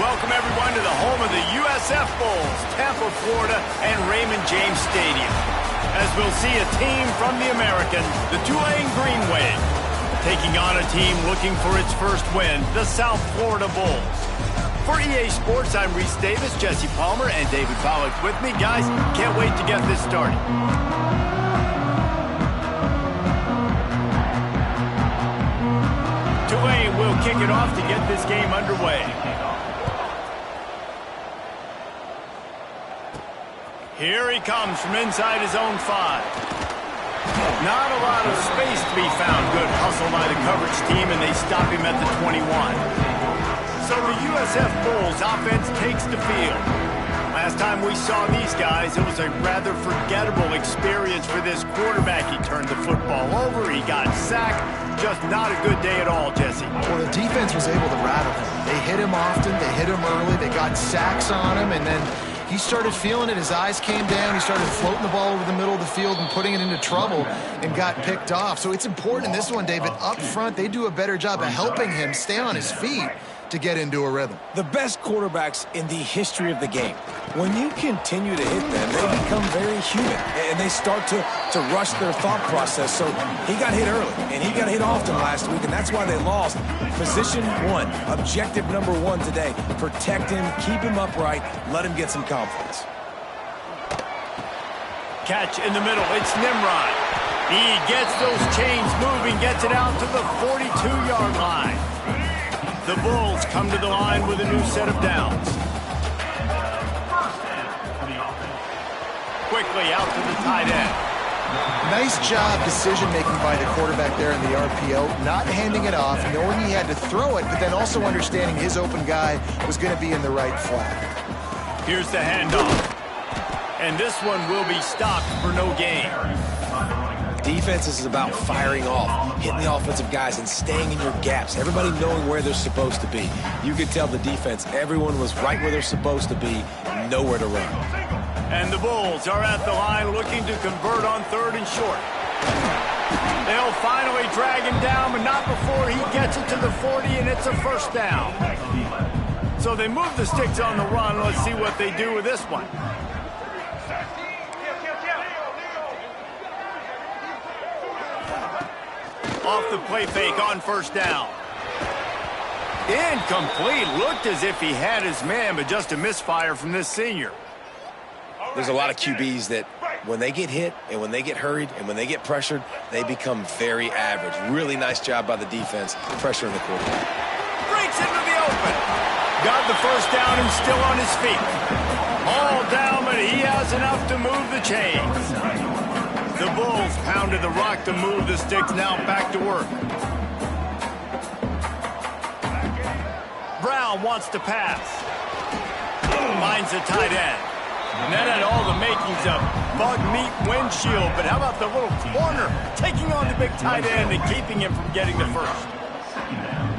Welcome, everyone, to the home of the USF Bulls, Tampa, Florida, and Raymond James Stadium. As we'll see a team from the American, the Tulane Green Wave, taking on a team looking for its first win, the South Florida Bulls. For EA Sports, I'm Reese Davis, Jesse Palmer, and David Pollack with me. Guys, can't wait to get this started. Tulane will kick it off to get this game underway. Here he comes from inside his own 5. Not a lot of space to be found. Good hustle by the coverage team, and they stop him at the 21. So the USF Bulls offense takes the field. Last time we saw these guys, it was a rather forgettable experience for this quarterback. He turned the football over, he got sacked. Just not a good day at all, Jesse. Well, the defense was able to rattle him. They hit him often, they hit him early, they got sacks on him, and then he started feeling it. His eyes came down. He started floating the ball over the middle of the field and putting it into trouble and got picked off. So it's important in this one, David, up front, they do a better job of helping him stay on his feet to get into a rhythm. The best quarterbacks in the history of the game, when you continue to hit them, they become very human, and they start to rush their thought process. So he got hit early, and he got hit often last week, and that's why they lost. Position 1, objective number 1 today. Protect him, keep him upright, let him get some confidence. Catch in the middle, it's Nimrod. He gets those chains moving, gets it out to the 42-yard line. The Bulls come to the line with a new set of downs. Quickly out to the tight end. Nice job decision-making by the quarterback there in the RPO, not handing it off, knowing he had to throw it, but then also understanding his open guy was going to be in the right flat. Here's the handoff. And this one will be stopped for no gain. Defense is about firing off, hitting the offensive guys, and staying in your gaps. Everybody knowing where they're supposed to be. You could tell the defense, everyone was right where they're supposed to be, nowhere to run. And the Bulls are at the line looking to convert on 3rd and short. They'll finally drag him down, but not before he gets it to the 40, and it's a first down. So they move the sticks on the run. Let's see what they do with this one. Off the play fake on first down. Incomplete. Looked as if he had his man, but just a misfire from this senior. There's a lot of QBs that when they get hit and when they get hurried and when they get pressured, they become very average. Really nice job by the defense pressuring the quarterback. Breaks into the open. Got the first down and still on his feet. All down, but he has enough to move the chains. The Bulls pounded the rock to move the sticks, now back to work. Brown wants to pass. Finds a tight end. And that had all the makings of bug meat windshield, but how about the little corner taking on the big tight end and keeping him from getting the first?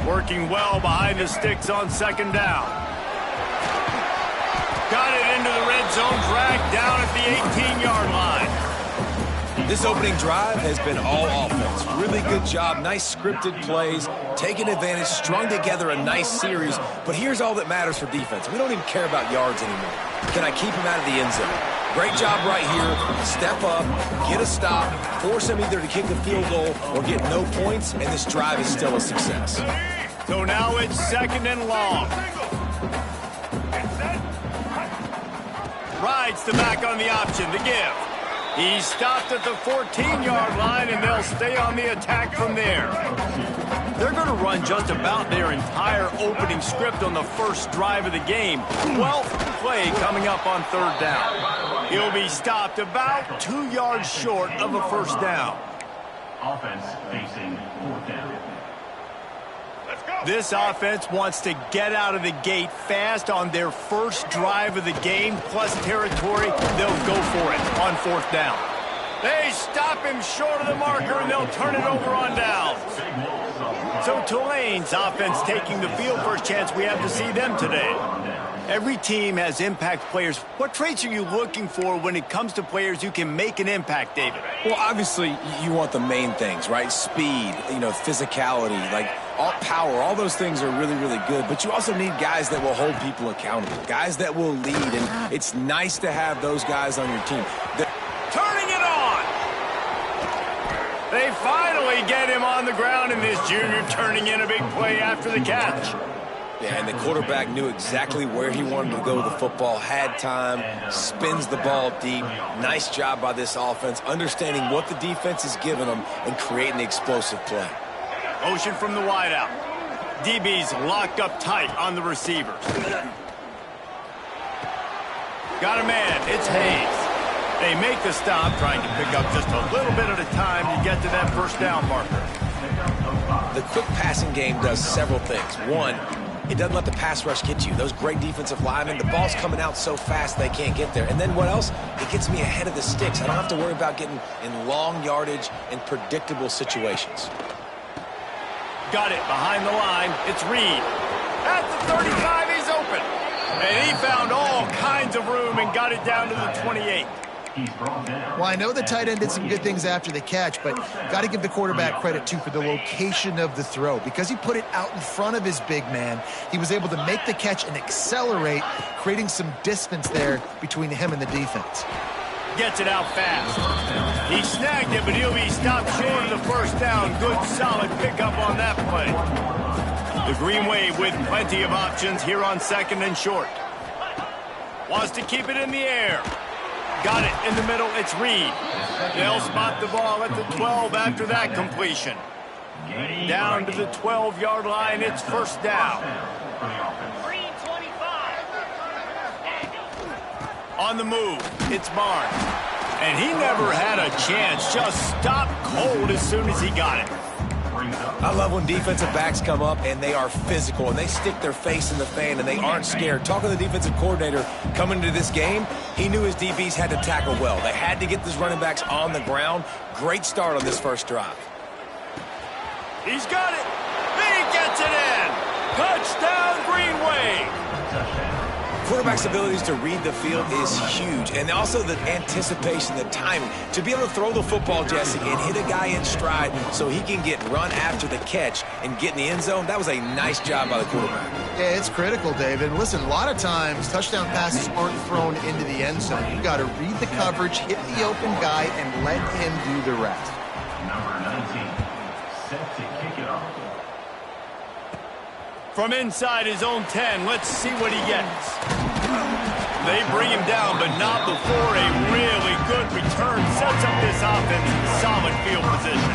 Working well behind the sticks on 2nd down. Got it into the red zone, dragged down at the 18-yard line. This opening drive has been all offense. Really good job, nice scripted plays, taking advantage, strung together a nice series. But here's all that matters for defense. We don't even care about yards anymore. Can I keep him out of the end zone? Great job right here. Step up, get a stop, force him either to kick a field goal or get no points, and this drive is still a success. So now it's 2nd and long. Rides the back on the option, the give. He's stopped at the 14-yard line, and they'll stay on the attack from there. They're going to run just about their entire opening script on the first drive of the game. 12th play coming up on 3rd down. He'll be stopped about 2 yards short of a first down. Offense facing 4th down. This offense wants to get out of the gate fast on their first drive of the game, plus territory. They'll go for it on 4th down. They stop him short of the marker, and they'll turn it over on downs. So Tulane's offense taking the field. First chance we have to see them today. Every team has impact players. What traits are you looking for when it comes to players who can make an impact, David? Well, obviously, you want the main things, right? Speed, physicality, like all power, all those things are really, really good, but you also need guys that will hold people accountable, guys that will lead, and it's nice to have those guys on your team. Turning it on! They finally get him on the ground, and this junior turning in a big play after the catch. Yeah, and the quarterback knew exactly where he wanted to go with the football, had time, spins the ball deep. Nice job by this offense, understanding what the defense is giving them and creating the explosive play. Motion from the wideout. DB's locked up tight on the receivers. Got a man. It's Hayes. They make the stop, trying to pick up just a little bit at a time to get to that first down marker. The quick passing game does several things. One, it doesn't let the pass rush get you. Those great defensive linemen, the ball's coming out so fast they can't get there. And then what else? It gets me ahead of the sticks. I don't have to worry about getting in long yardage and predictable situations. Got it behind the line. It's Reed. At the 35, he's open. And he found all kinds of room and got it down to the 28. Well, I know the tight end did some good things after the catch, but got to give the quarterback credit, too, for the location of the throw. Because he put it out in front of his big man, he was able to make the catch and accelerate, creating some distance there between him and the defense. Gets it out fast. He snagged it, but he'll be stopped short of the first down. Good, solid pickup on that play. The Green Wave with plenty of options here on second and short. Wants to keep it in the air. Got it in the middle. It's Reed. They'll spot the ball at the 12 after that completion. Down to the 12-yard line. It's first down. On the move, it's Barnes. And he never had a chance. Just stopped cold as soon as he got it. I love when defensive backs come up and they are physical and they stick their face in the fan and they aren't scared. Talking to the defensive coordinator coming into this game, he knew his DBs had to tackle well. They had to get these running backs on the ground. Great start on this first drive. He's got it. He gets it in. Touchdown, Green Wave. Quarterback's abilities to read the field is huge, and also the anticipation, the timing. To be able to throw the football, Jesse, and hit a guy in stride so he can get run after the catch and get in the end zone, that was a nice job by the quarterback. Yeah, it's critical, David. And listen, a lot of times touchdown passes aren't thrown into the end zone. You've got to read the coverage, hit the open guy, and let him do the rest. Number 19, set to kick it off. From inside his own 10, let's see what he gets. They bring him down, but not before a really good return sets up this offense in solid field position.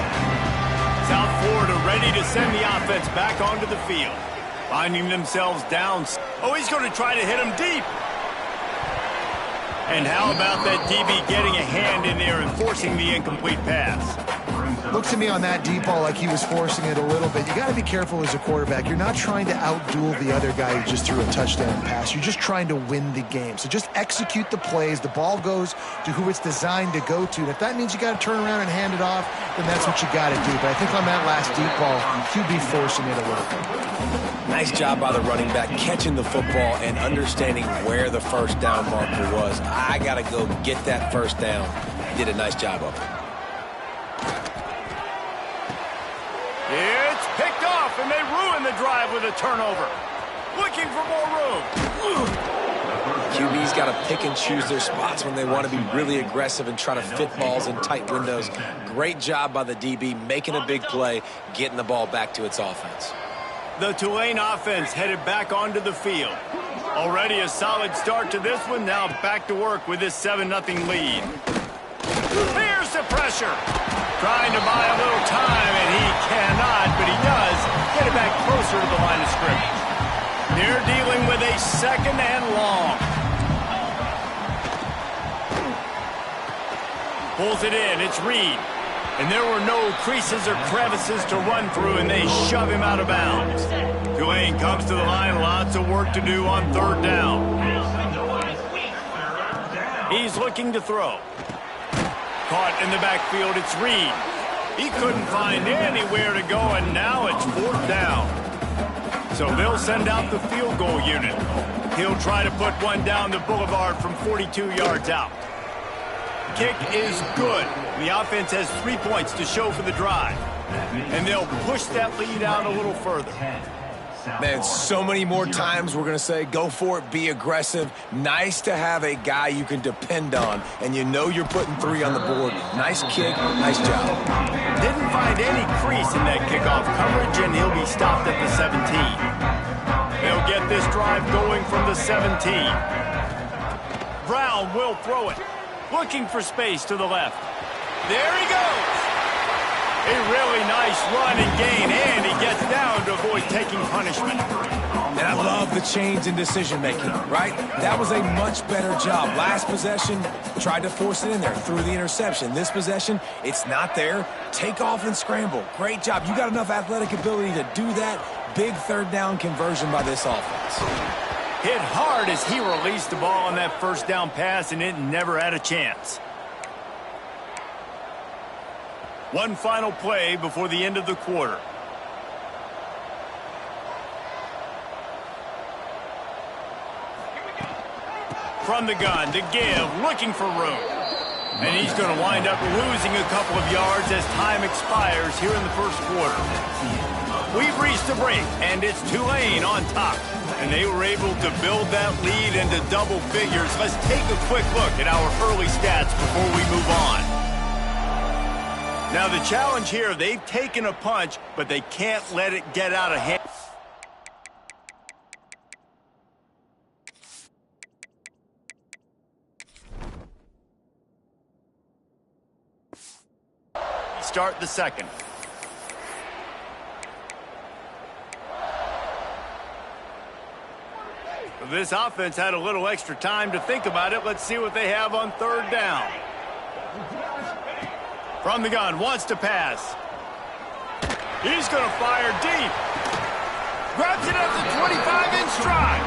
South Florida ready to send the offense back onto the field. Finding themselves down. Oh, he's going to try to hit him deep. And how about that DB getting a hand in there and forcing the incomplete pass? Looked to me on that deep ball like he was forcing it a little bit. You got to be careful as a quarterback. You're not trying to outduel the other guy who just threw a touchdown pass. You're just trying to win the game. So just execute the plays. The ball goes to who it's designed to go to. And if that means you got to turn around and hand it off, then that's what you got to do. But I think on that last deep ball, he'd be forcing it a little bit. Nice job by the running back, catching the football and understanding where the first down marker was. I got to go get that first down. He did a nice job of it. It's picked off, and they ruin the drive with a turnover. Looking for more room. QB's got to pick and choose their spots when they want to be really aggressive and try to fit balls in tight windows. Great job by the DB, making a big play, getting the ball back to its offense. The Tulane offense headed back onto the field. Already a solid start to this one. Now back to work with this 7-0 lead. Here's the pressure. Trying to buy a little time, and he cannot, but he does get it back closer to the line of scrimmage. They're dealing with a second and long. Pulls it in. It's Reed. And there were no creases or crevices to run through, and they shove him out of bounds. Tulane comes to the line. Lots of work to do on third down. He's looking to throw. Caught in the backfield, it's Reed. He couldn't find anywhere to go, and now it's fourth down. So they'll send out the field goal unit. He'll try to put one down the boulevard from 42 yards out. Kick is good. The offense has 3 points to show for the drive. and they'll push that lead out a little further. Man, so many more times we're going to say, go for it, be aggressive. Nice to have a guy you can depend on, and you know you're putting 3 on the board. Nice kick, nice job. Didn't find any crease in that kickoff coverage, and he'll be stopped at the 17. They'll get this drive going from the 17. Brown will throw it, looking for space to the left. There he goes. A really nice run and gain, and he gets down to avoid taking punishment. And I love the change in decision-making, right? That was a much better job. Last possession, tried to force it in there through the interception. This possession, it's not there. Take off and scramble. Great job. You got enough athletic ability to do that. Big third down conversion by this offense. Hit hard as he released the ball on that first down pass, and it never had a chance. One final play before the end of the quarter. From the gun to give, looking for room. And he's going to wind up losing a couple of yards as time expires here in the first quarter. We've reached the break, and it's Tulane on top. And they were able to build that lead into double figures. Let's take a quick look at our early stats before we move on. Now, the challenge here, they've taken a punch, but they can't let it get out of hand. Start the second. This offense had a little extra time to think about it. Let's see what they have on third down. From the gun, wants to pass. He's going to fire deep. Grabs it at the 25 in stride.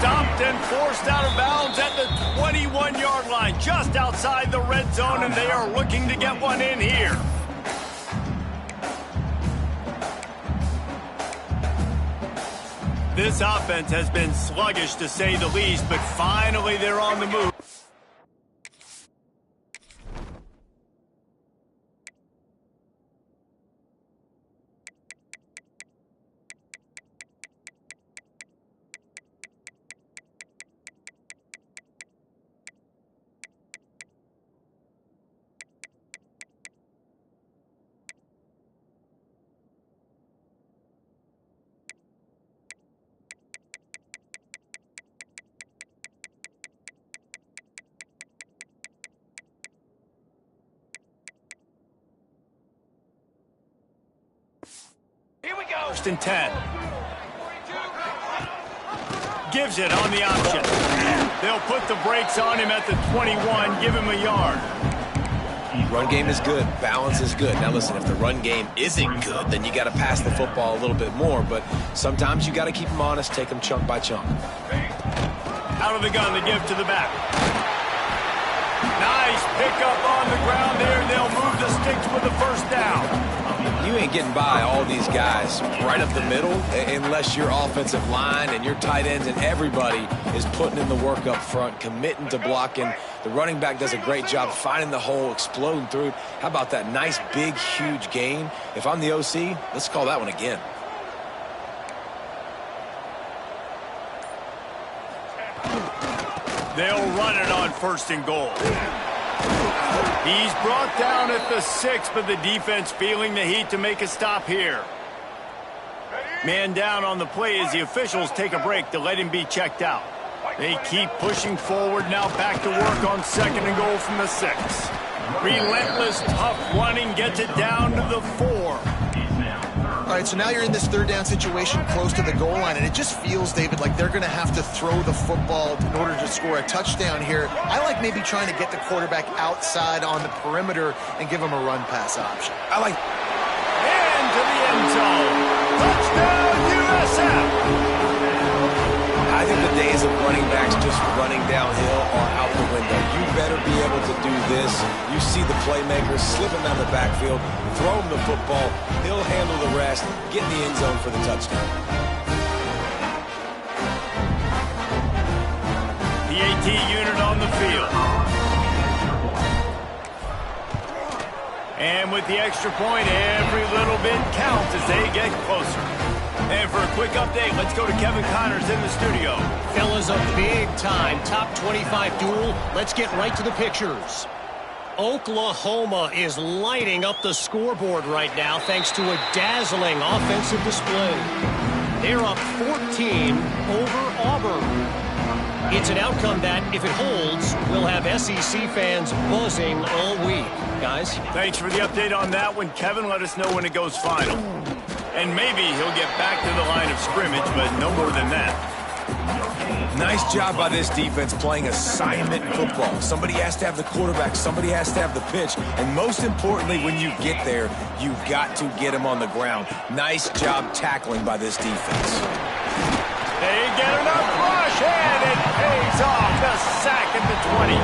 Stopped and forced out of bounds at the 21-yard line, just outside the red zone, and they are looking to get one in here. This offense has been sluggish, to say the least, but finally they're on the move. First and 10. Gives it on the option. They'll put the brakes on him at the 21, give him a yard. Run game is good. Balance is good. Now listen, if the run game isn't good, then you got to pass the football a little bit more. But sometimes you got to keep them honest, take them chunk by chunk. Out of the gun, the give to the back. Nice pickup on the ground there. They'll move the sticks with the first down. You ain't getting by all these guys right up the middle unless your offensive line and your tight ends and everybody is putting in the work up front, committing to blocking. The running back does a great job finding the hole, exploding through. How about that nice, big, huge gain? If I'm the OC, let's call that one again. They'll run it on first and goal. He's brought down at the 6, but the defense feeling the heat to make a stop here. Man down on the play as the officials take a break to let him be checked out. They keep pushing forward, now back to work on second and goal from the 6. Relentless, tough running gets it down to the 4. All right, so now you're in this third down situation close to the goal line, and it just feels, David, like they're going to have to throw the football in order to score a touchdown here. I like maybe trying to get the quarterback outside on the perimeter and give him a run-pass option. I like... Into the end zone. Touchdown, USF! I think the days of running backs just running downhill are out the window. You better be able to do this. You see the playmakers slipping down the backfield, throw him the football, he'll handle the rest, get in the end zone for the touchdown. PAT unit on the field. And with the extra point, every little bit counts as they get closer. And for a quick update, let's go to Kevin Connors in the studio. Fellas, a big-time top 25 duel. Let's get right to the pictures. Oklahoma is lighting up the scoreboard right now thanks to a dazzling offensive display. They're up 14 over Auburn. It's an outcome that, if it holds, will have SEC fans buzzing all week. Guys? Thanks for the update on that one, Kevin. Let us know when it goes final. And maybe he'll get back to the line of scrimmage, but no more than that. Nice job by this defense playing assignment football. Somebody has to have the quarterback, somebody has to have the pitch, and most importantly, when you get there, you got to get him on the ground. Nice job tackling by this defense. They get enough rush, and it pays off. The sack at the 20.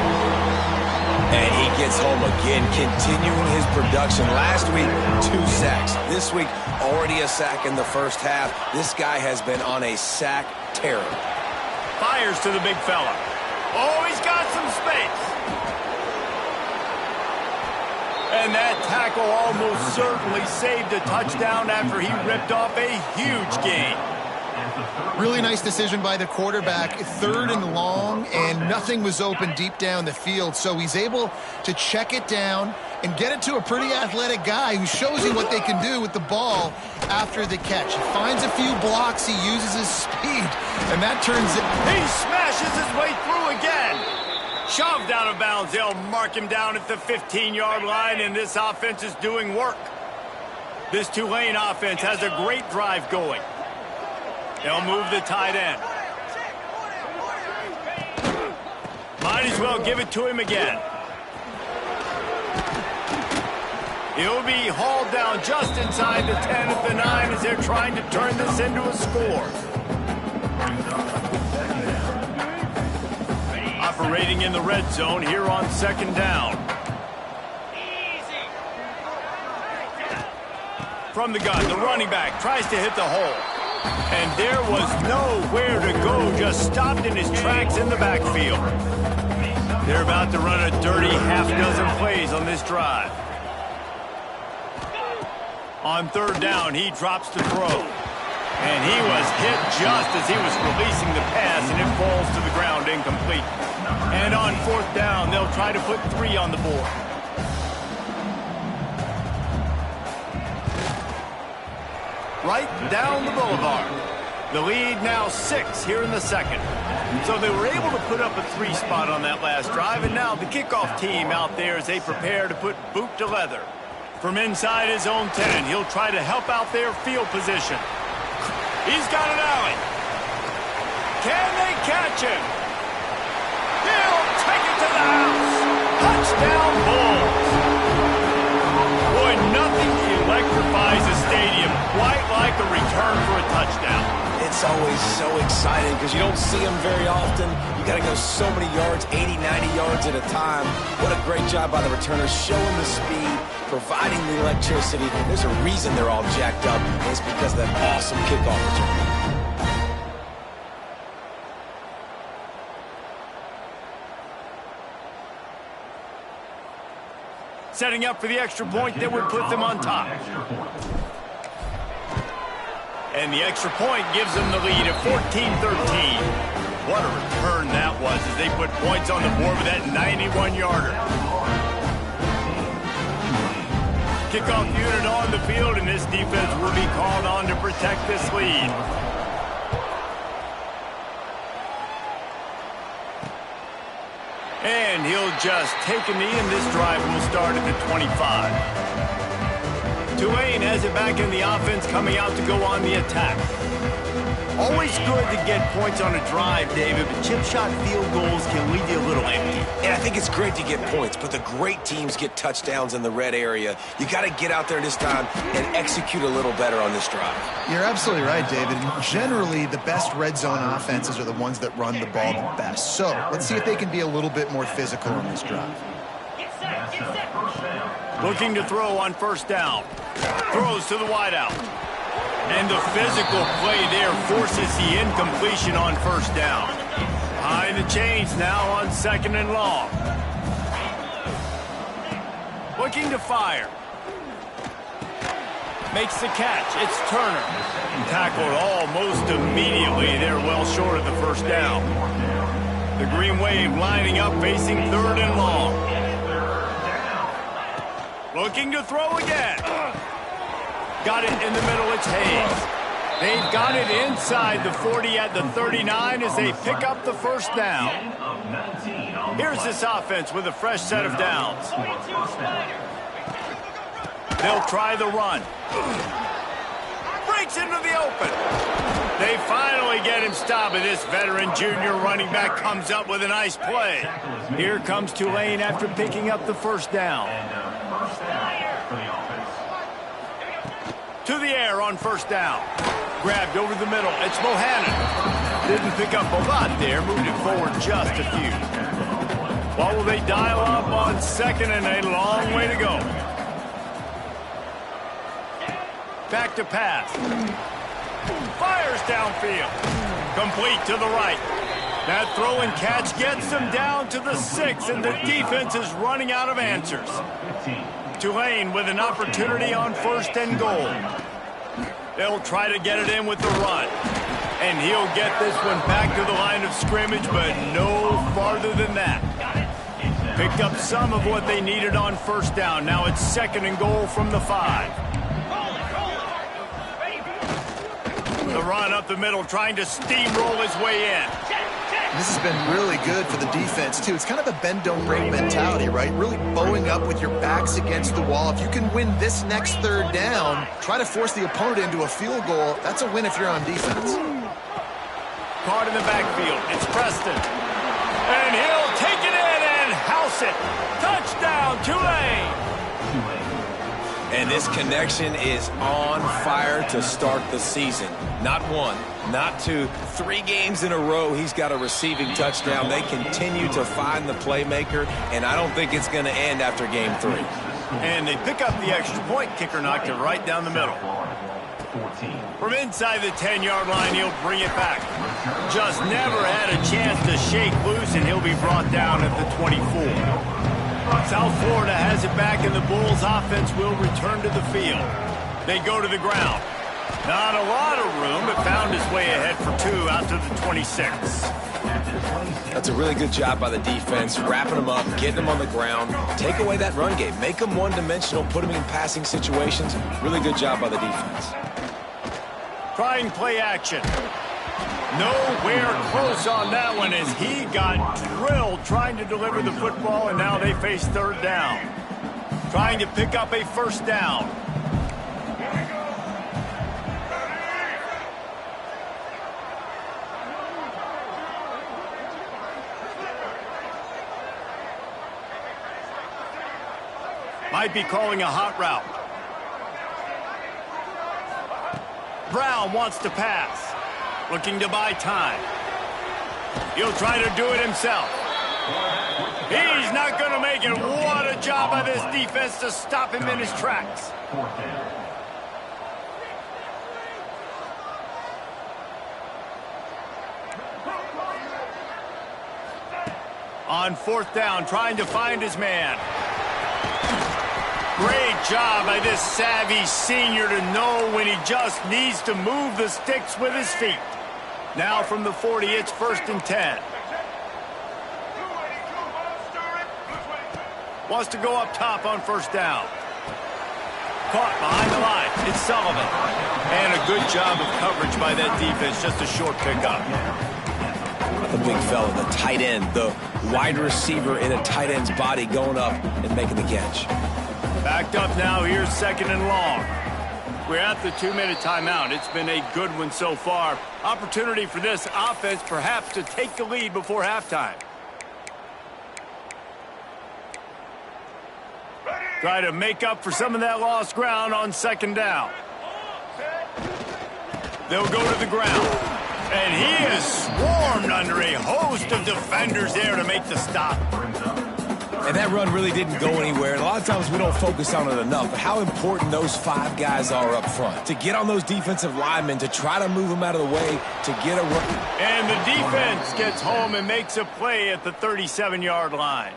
And he gets home again, continuing his production. Last week, 2 sacks. This week, already a sack in the first half. This guy has been on a sack terror. Fires to the big fella. Oh, he's got some space. And that tackle almost certainly saved a touchdown after he ripped off a huge gain. Really nice decision by the quarterback. 3rd and long, and nothing was open deep down the field. So he's able to check it down and get it to a pretty athletic guy who shows you what they can do with the ball after the catch. He finds a few blocks, he uses his speed, and that turns it. He smashes his way through again. Shoved out of bounds. They'll mark him down at the 15-yard line, and this offense is doing work. This Tulane offense has a great drive going. They'll move the tight end. Might as well give it to him again. He'll be hauled down just inside the 10 at the 9 as they're trying to turn this into a score. Operating in the red zone here on 2nd down. From the gun, the running back tries to hit the hole. And there was nowhere to go, just stopped in his tracks in the backfield. They're about to run a dirty half-dozen plays on this drive. On 3rd down, he drops to throw. And he was hit just as he was releasing the pass, and it falls to the ground incomplete. And on 4th down, they'll try to put 3 on the board. Right down the boulevard. The lead now 6 here in the 2nd. So they were able to put up a 3 spot on that last drive, and now the kickoff team out there as they prepare to put boot to leather. From inside his own 10, he'll try to help out their field position. He's got an alley. Can they catch him? He'll take it to the house. Touchdown Bulls. Boy, nothing electrifies a stadium quite like a return for a touchdown. It's always so exciting because you don't see them very often. You got to go so many yards, 80, 90 yards at a time. What a great job by the returners, showing the speed, providing the electricity. There's a reason they're all jacked up, and it's because of that awesome kickoff return. Setting up for the extra point that would put them on top. And the extra point gives them the lead at 14-13. What a return that was as they put points on the board with that 91-yarder. Kickoff unit on the field, and this defense will be called on to protect this lead. And he'll just take a knee, and this drive will start at the 25. Tulane has it back in the offense, coming out to go on the attack. Always good to get points on a drive, David, but chip shot field goals can leave you a little empty. And I think it's great to get points, but the great teams get touchdowns in the red area. You got to get out there this time and execute a little better on this drive. You're absolutely right, David. Generally, the best red zone offenses are the ones that run the ball the best. So let's see if they can be a little bit more physical on this drive. Looking to throw on 1st down. Throws to the wideout. And the physical play there forces the incompletion on 1st down. Behind the chains now on 2nd and long. Looking to fire. makes the catch. It's Turner. Tackled almost immediately. They're well short of the first down. The Green Wave lining up, facing 3rd and long. Looking to throw again. Got it in the middle. It's Hayes. They've got it inside the 40 at the 39 as they pick up the first down. Here's this offense with a fresh set of downs. They'll try the run. Breaks into the open. They finally get him stopped, and this veteran junior running back comes up with a nice play. Here comes Tulane after picking up the first down. To the air on first down. Grabbed over the middle. It's Bohannon. Didn't pick up a lot there. Moved it forward just a few. What will they dial up on second and a long way to go? Back to pass. Fires downfield. Complete to the right. That throw and catch gets them down to the 6, and the defense is running out of answers. Tulane with an opportunity on 1st and goal. They'll try to get it in with the run. And he'll get this one back to the line of scrimmage, but no farther than that. Picked up some of what they needed on first down. Now it's 2nd and goal from the 5. The run up the middle, trying to steamroll his way in. This has been really good for the defense, too. It's kind of a bend-don't-break mentality, right? Really bowing up with your backs against the wall. If you can win this next 3rd down, try to force the opponent into a field goal. That's a win if you're on defense. Caught in the backfield. It's Preston. And he'll take it in and house it. Touchdown, Tulane. And this connection is on fire to start the season. Not 1, not 2, 3 games in a row he's got a receiving touchdown. They continue to find the playmaker, and I don't think it's going to end after game 3. And they pick up the extra point. Kicker knocked it right down the middle. From inside the 10-yard line, he'll bring it back. Just never had a chance to shake loose, and he'll be brought down at the 24. South Florida has it back, and the Bulls offense will return to the field. They go to the ground. Not a lot of room, but found his way ahead for 2 out to the 26. That's a really good job by the defense, wrapping them up, getting them on the ground. Take away that run game. Make them one-dimensional, put them in passing situations. Really good job by the defense. Trying play action. Nowhere close on that one as he got drilled trying to deliver the football, and now they face 3rd down. Trying to pick up a first down. Might be calling a hot route. Brown wants to pass. Looking to buy time. He'll try to do it himself. He's not going to make it. What a job by this defense to stop him in his tracks. On 4th down, trying to find his man. Great job by this savvy senior to know when he just needs to move the sticks with his feet. Now from the 40, it's 1st and 10. Wants to go up top on first down. Caught behind the line. It's Sullivan. And a good job of coverage by that defense. Just a short pickup. The big fella, the tight end, the wide receiver in a tight end's body going up and making the catch. Backed up now. Here's 2nd and long. We're at the 2-minute timeout. It's been a good one so far. Opportunity for this offense perhaps to take the lead before halftime. Try to make up for some of that lost ground on 2nd down. They'll go to the ground. And he is swarmed under a host of defenders there to make the stop. And that run really didn't go anywhere. And a lot of times we don't focus on it enough, but how important those 5 guys are up front. To get on those defensive linemen, to try to move them out of the way, to get a run. And the defense gets home and makes a play at the 37-yard line.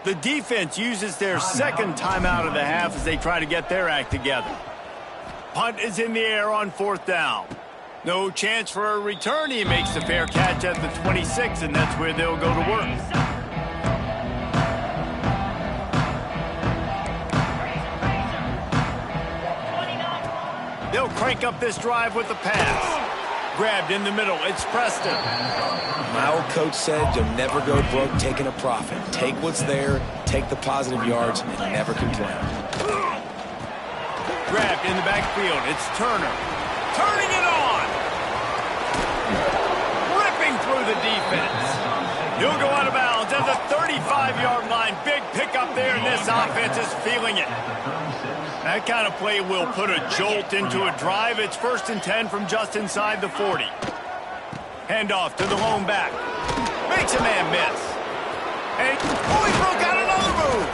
The defense uses their 2nd timeout of the half as they try to get their act together. Punt is in the air on 4th down. No chance for a return. He makes the fair catch at the 26, and that's where they'll go to work. They'll crank up this drive with the pass. Grabbed in the middle. It's Preston. My old coach said you'll never go broke taking a profit. Take what's there, take the positive yards, and never complain. Grabbed in the backfield. It's Turner. Turning it on. Ripping through the defense. He'll go out of bounds at the 35-yard line. Big pickup there, and this offense is feeling it. That kind of play will put a jolt into a drive. It's 1st and 10 from just inside the 40. Handoff to the lone back. Makes a man miss. And he broke out another move.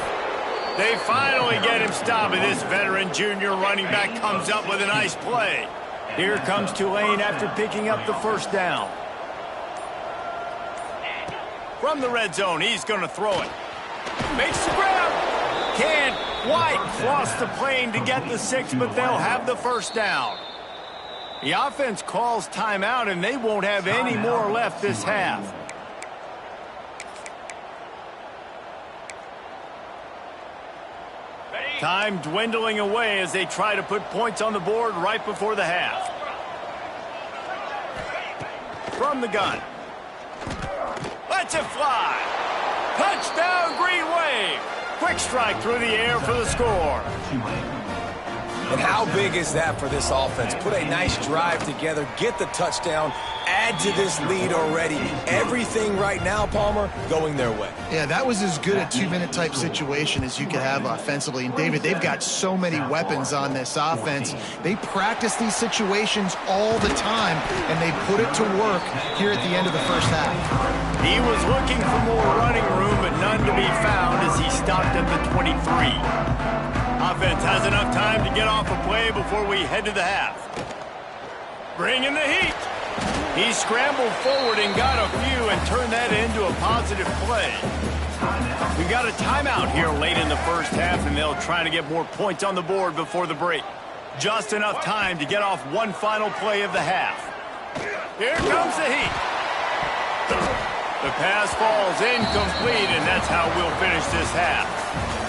They finally get him stopped, and this veteran junior running back comes up with a nice play. Here comes Tulane after picking up the 1st down. From the red zone, he's going to throw it. Makes the grab. Can't quite cross the plane to get the 6, but they'll have the 1st down. The offense calls timeout, and they won't have any more left this half. Time dwindling away as they try to put points on the board right before the half. From the gun. Lets it fly. Touchdown, Green Wave. Quick strike through the air for the score. And how big is that for this offense? Put a nice drive together, get the touchdown, add to this lead already. Everything right now, Palmer, going their way. Yeah, that was as good a 2-minute type situation as you could have offensively. And, David, they've got so many weapons on this offense. They practice these situations all the time, and they put it to work here at the end of the 1st half. He was looking for more running room, but none to be found as he stopped at the 23. Offense has enough time to get off a play before we head to the half. Bring in the heat. He scrambled forward and got a few and turned that into a positive play. We got a timeout here late in the 1st half, and they'll try to get more points on the board before the break. Just enough time to get off one final play of the half. Here comes the heat. The pass falls incomplete, and that's how we'll finish this half.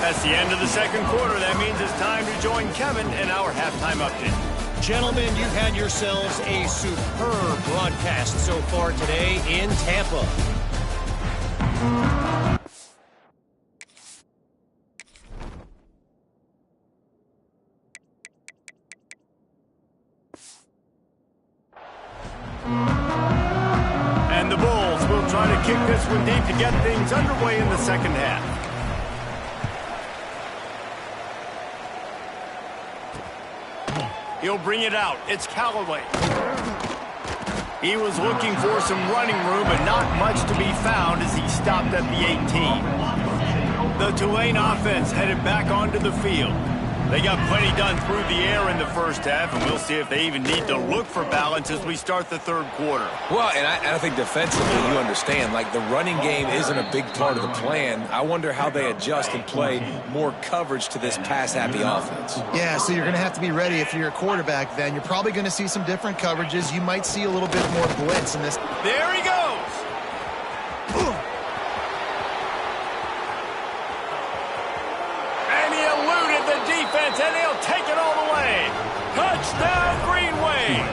That's the end of the 2nd quarter. That means it's time to join Kevin in our halftime update. Gentlemen, you've had yourselves a superb broadcast so far today in Tampa. And the Bulls will try to kick this one deep to get things underway in the 2nd half. He'll bring it out. It's Callaway. He was looking for some running room, but not much to be found as he stopped at the 18. The Tulane offense headed back onto the field. They got plenty done through the air in the 1st half, and we'll see if they even need to look for balance as we start the 3rd quarter. Well, and I think defensively, you understand, like the running game isn't a big part of the plan. I wonder how they adjust and play more coverage to this pass-happy offense. Yeah, so you're going to have to be ready if you're a quarterback then. You're probably going to see some different coverages. You might see a little bit more blitz in this. There he goes. And he'll take it all the way. Touchdown, Green Wave.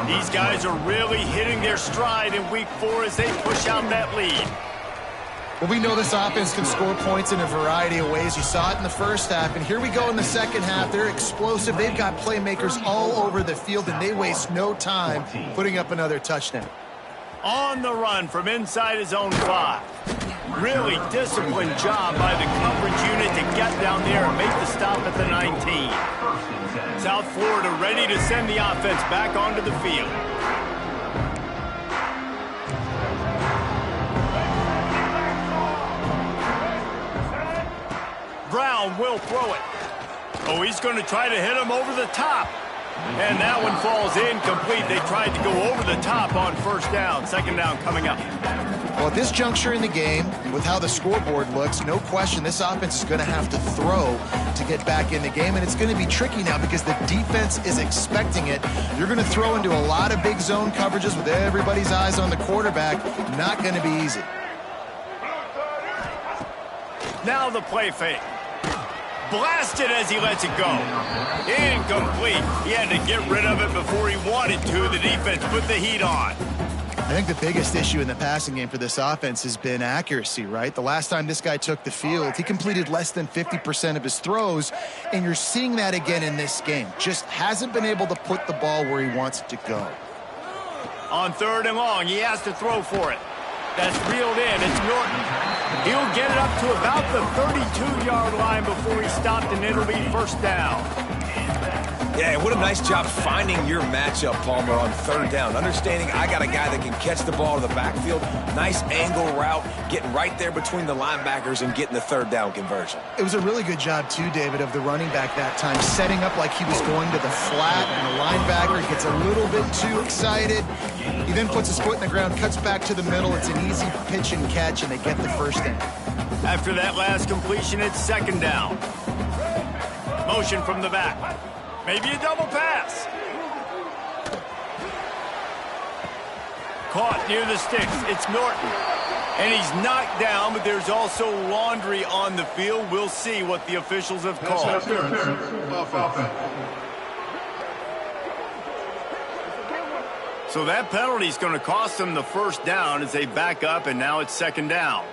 These guys are really hitting their stride in week 4 as they push out that lead. Well, we know this offense can score points in a variety of ways. You saw it in the 1st half, and here we go in the 2nd half. They're explosive. They've got playmakers all over the field, and they waste no time putting up another touchdown. On the run from inside his own 5. Really disciplined job by the coverage unit to get down there and make the stop at the 19. South Florida ready to send the offense back onto the field. Brown will throw it. Oh, he's going to try to hit him over the top. And that one falls incomplete. They tried to go over the top on first down. Second down coming up. Well, at this juncture in the game, with how the scoreboard looks, no question this offense is going to have to throw to get back in the game, and it's going to be tricky now because the defense is expecting it. You're going to throw into a lot of big zone coverages with everybody's eyes on the quarterback. Not going to be easy. Now the play fake. Blasted as he lets it go. Incomplete. He had to get rid of it before he wanted to. The defense put the heat on. I think the biggest issue in the passing game for this offense has been accuracy, right? The last time this guy took the field, he completed less than 50% of his throws, and you're seeing that again in this game. Just hasn't been able to put the ball where he wants it to go. On third and long, he has to throw for it. That's reeled in. It's Norton. He'll get it up to about the 32-yard line before he stopped, and it'll be first down. Yeah, and what a nice job finding your matchup, Palmer, on third down. Understanding I got a guy that can catch the ball to the backfield. Nice angle route, getting right there between the linebackers and getting the third down conversion. It was a really good job, too, David, of the running back that time, setting up like he was going to the flat, and the linebacker gets a little bit too excited. He then puts his foot in the ground, cuts back to the middle. It's an easy pitch and catch, and they get the first down. After that last completion, it's second down. Motion from the back. Maybe a double pass. Caught near the sticks. It's Norton. And he's knocked down, but there's also laundry on the field. We'll see what the officials have called. So that penalty is going to cost them the first down as they back up, and now it's second down.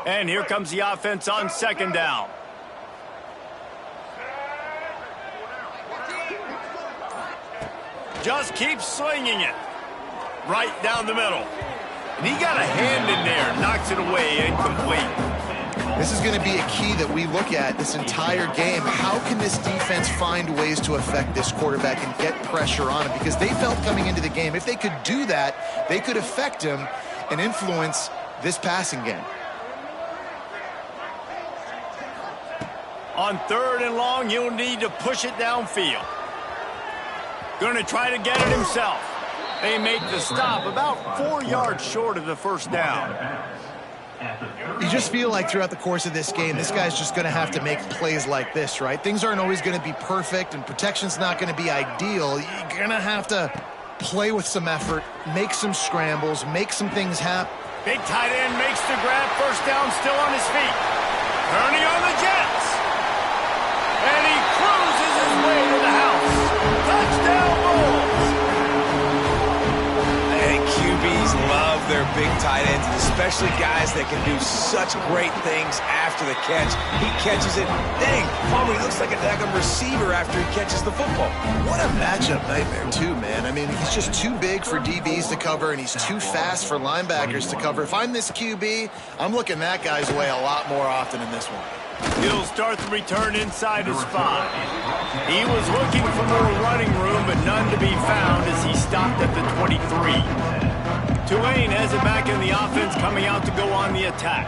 And here comes the offense on second down. Just keeps slinging it. Right down the middle. And he got a hand in there. Knocks it away. Incomplete. This is going to be a key that we look at this entire game. How can this defense find ways to affect this quarterback and get pressure on him? Because they felt coming into the game, if they could do that, they could affect him and influence this passing game. On third and long, he'll need to push it downfield. Going to try to get it himself. They make the stop about 4 yards short of the first down. You just feel like throughout the course of this game, this guy's just going to have to make plays like this, right? Things aren't always going to be perfect, and protection's not going to be ideal. You're going to have to play with some effort, make some scrambles, make some things happen. Big tight end makes the grab. First down, still on his feet. Turning on the Jets. And he cruises his way to the house. Touchdown Bulls. I think QBs love their big tight ends, especially guys that can do such great things after the catch. He catches it. Dang, Palmer, he looks like a daggum receiver after he catches the football. What a matchup nightmare, too, man. I mean, he's just too big for DBs to cover, and he's too fast for linebackers to cover. If I'm this QB, I'm looking that guy's way a lot more often in this one. He'll start the return inside his spot. He was looking for more running room, but none to be found as he stopped at the 23. Tulane has it back in the offense, coming out to go on the attack.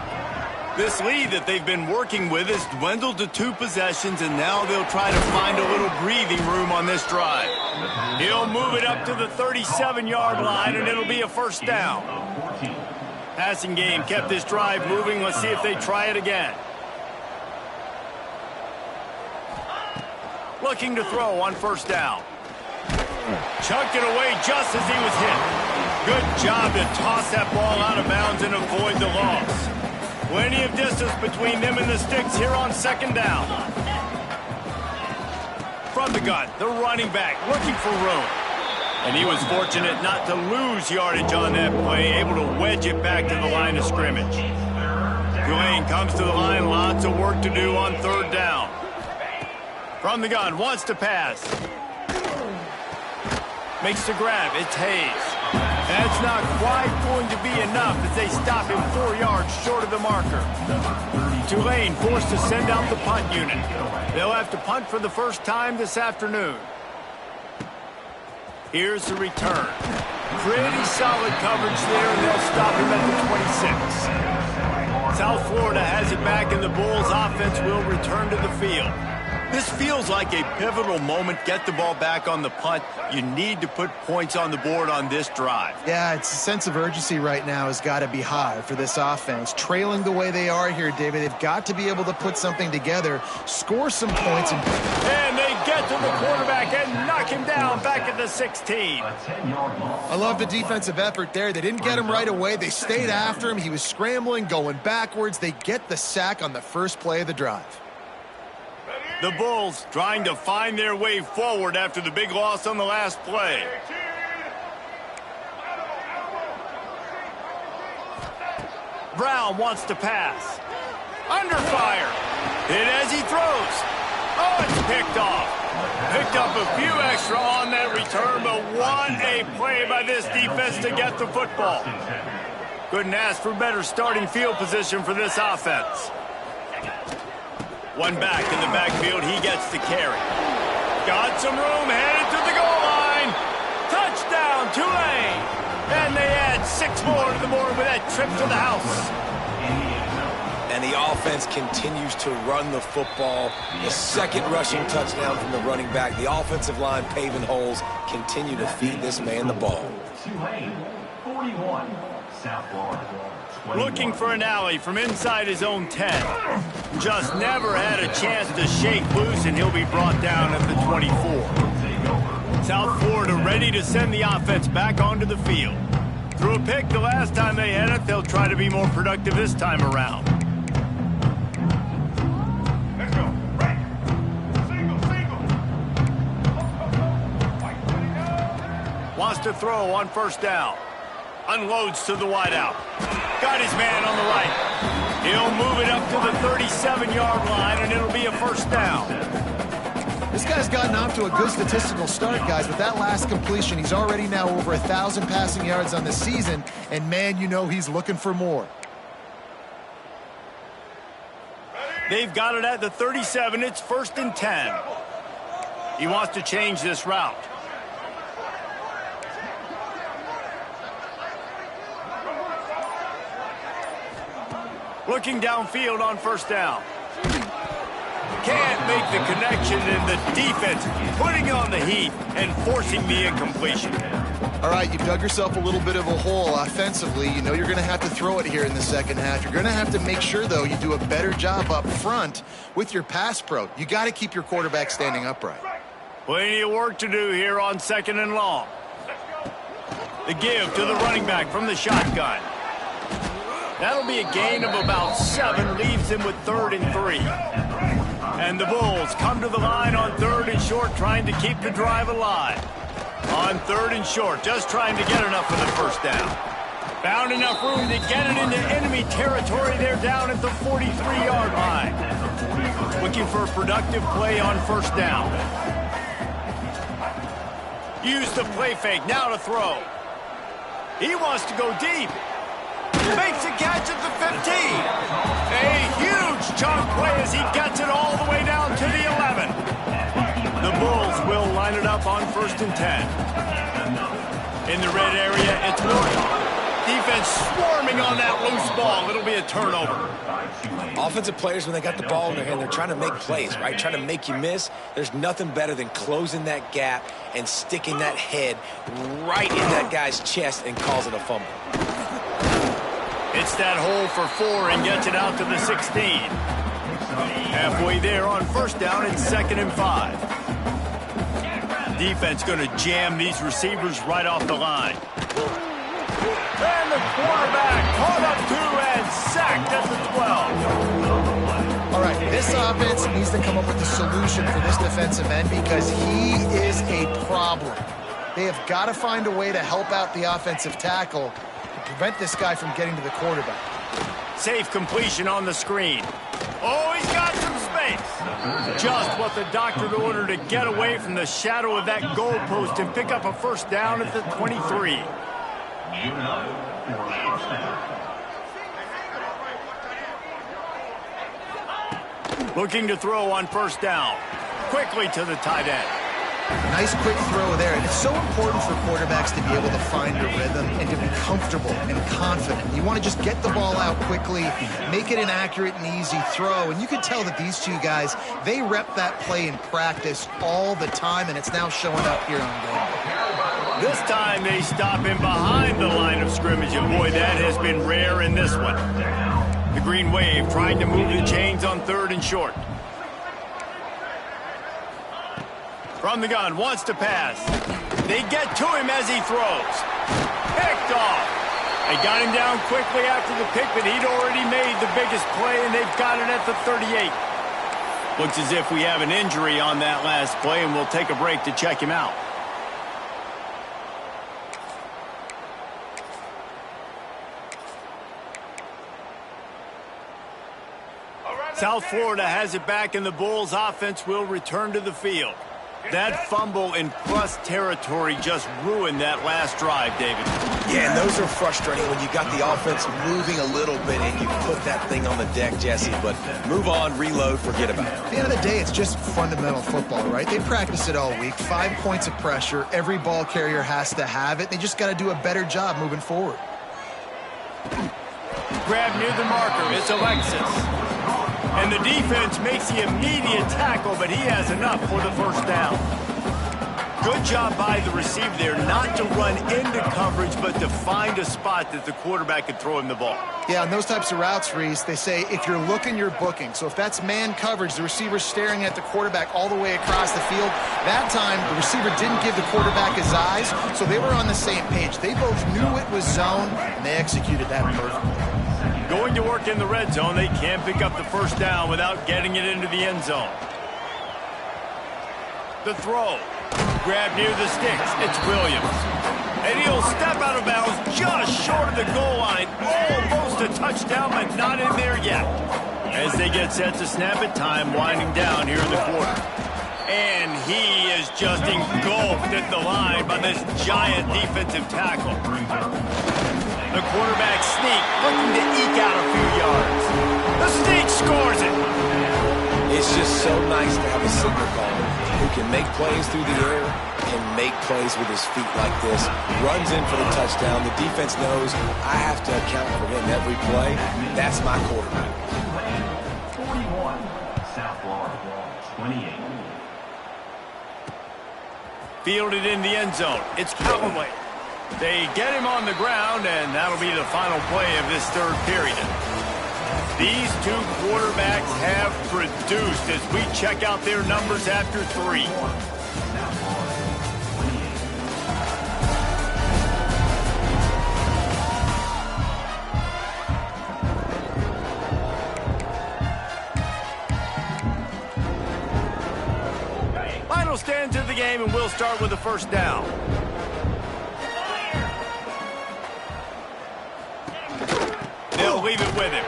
This lead that they've been working with has dwindled to 2 possessions, and now they'll try to find a little breathing room on this drive. He'll move it up to the 37-yard line, and it'll be a first down. Passing game kept this drive moving. Let's see if they try it again. Looking to throw on first down. Chucked it away just as he was hit. Good job to toss that ball out of bounds and avoid the loss. Plenty of distance between them and the sticks here on second down. From the gun, the running back looking for room. And he was fortunate not to lose yardage on that play, able to wedge it back to the line of scrimmage. Tulane comes to the line, lots of work to do on third down. From the gun, wants to pass. Makes the grab, it's Hayes. That's not quite going to be enough as they stop him 4 yards short of the marker. Tulane forced to send out the punt unit. They'll have to punt for the first time this afternoon. Here's the return. Pretty solid coverage there, and they'll stop him at the 26. South Florida has it back, and the Bulls offense will return to the field. This feels like a pivotal moment. Get the ball back on the punt. You need to put points on the board on this drive. Yeah, it's a sense of urgency right now has got to be high for this offense. Trailing the way they are here, David, they've got to be able to put something together, score some points. And they get to the quarterback and knock him down back at the 16. I love the defensive effort there. They didn't get him right away. They stayed after him. He was scrambling, going backwards. They get the sack on the first play of the drive. The Bulls trying to find their way forward after the big loss on the last play. Brown wants to pass. Under fire. Hit as he throws. Oh, it's picked off. Picked up a few extra on that return, but what a play by this defense to get the football. Couldn't ask for better starting field position for this offense. One back in the backfield, he gets the carry. Got some room, headed to the goal line. Touchdown, Tulane. And they add 6 more to the board with that trip to the house. And the offense continues to run the football. The second rushing touchdown from the running back. The offensive line paving holes. Continue to feed this man the ball. Tulane, 41, South Florida. Looking for an alley from inside his own 10. Just never had a chance to shake loose, and he'll be brought down at the 24. South Florida ready to send the offense back onto the field. Threw a pick the last time they had it. They'll try to be more productive this time around. Let's go. Break. Single. Wants to throw on first down. Unloads to the wideout. Got his man on the right. He'll move it up to the 37-yard line, and it'll be a first down. This guy's gotten off to a good statistical start, guys. With that last completion, he's already now over 1,000 passing yards on the season, and man, you know he's looking for more. They've got it at the 37. It's 1st and 10. He wants to change this route. Looking downfield on first down. Can't make the connection, and the defense putting on the heat and forcing the incompletion. All right, you've dug yourself a little bit of a hole offensively. You know you're going to have to throw it here in the second half. You're going to have to make sure, though, you do a better job up front with your pass pro. You got to keep your quarterback standing upright. Plenty of work to do here on 2nd and long. The give to the running back from the shotgun. That'll be a gain of about 7, leaves him with 3rd and 3. And the Bulls come to the line on 3rd and short, trying to keep the drive alive. On 3rd and short, just trying to get enough for the first down. Found enough room to get it into enemy territory. They're down at the 43-yard line. Looking for a productive play on first down. Use the play fake, now to throw. He wants to go deep. Makes a catch at the 15. A huge chunk play as he gets it all the way down to the 11. The Bulls will line it up on 1st and 10. In the red area, it's working. Defense swarming on that loose ball. It'll be a turnover. Offensive players, when they got the ball in their hand, they're trying to make plays, right? Trying to make you miss. There's nothing better than closing that gap and sticking that head right in that guy's chest and causing a fumble. Hits that hole for 4 and gets it out to the 16. Halfway there on first down and 2nd and 5. Defense going to jam these receivers right off the line. And the quarterback caught up 2 and sacked at the 12. All right, this offense needs to come up with a solution for this defensive end because he is a problem. They have got to find a way to help out the offensive tackle to prevent this guy from getting to the quarterback. Safe completion on the screen. Oh, he's got some space. Just what the doctor ordered to get away from the shadow of that goalpost and pick up a first down at the 23. Given up for a first down. Looking to throw on first down. Quickly to the tight end. Nice quick throw there, and it's so important for quarterbacks to be able to find a rhythm and to be comfortable and confident. You want to just get the ball out quickly, make it an accurate and easy throw, and you can tell that these two guys, they rep that play in practice all the time, and it's now showing up here on game. This time they stop him behind the line of scrimmage, and boy, that has been rare in this one. The Green Wave trying to move the chains on 3rd and short. From the gun, wants to pass. They get to him as he throws. Picked off. They got him down quickly after the pick, but he'd already made the biggest play, and they've got it at the 38. Looks as if we have an injury on that last play, and we'll take a break to check him out. South Florida has it back, and the Bulls offense will return to the field. That fumble in plus territory just ruined that last drive, David. Yeah, and those are frustrating when you got the offense moving a little bit and you put that thing on the deck, Jesse. But move on, reload, forget about it. At the end of the day, it's just fundamental football, right? They practice it all week. 5 points of pressure. Every ball carrier has to have it. They just got to do a better job moving forward. Grab near the marker. It's Alexis. And the defense makes the immediate tackle, but he has enough for the first down. Good job by the receiver there not to run into coverage, but to find a spot that the quarterback could throw him the ball. Yeah, on those types of routes, Reese, they say if you're looking, you're booking. So if that's man coverage, the receiver's staring at the quarterback all the way across the field. That time, the receiver didn't give the quarterback his eyes, so they were on the same page. They both knew it was zone, and they executed that perfectly. Going to work in the red zone, they can't pick up the first down without getting it into the end zone. The throw. Grab near the sticks. It's Williams. And he'll step out of bounds just short of the goal line. Almost a touchdown, but not in there yet. As they get set to snap it, time winding down here in the quarter. And he is just engulfed at the line by this giant defensive tackle. The quarterback sneak, looking to eke out a few yards. The sneak scores it. It's just so nice to have a signal caller who can make plays through the air, can make plays with his feet like this, runs in for the touchdown. The defense knows I have to account for him every play. That's my quarterback. 41, South Florida, 28. Fielded in the end zone. It's Callaway. They get him on the ground, and that'll be the final play of this 3rd period. These two quarterbacks have produced as we check out their numbers after 3. Final stands of the game, and we'll start with the first down. They'll leave it with him.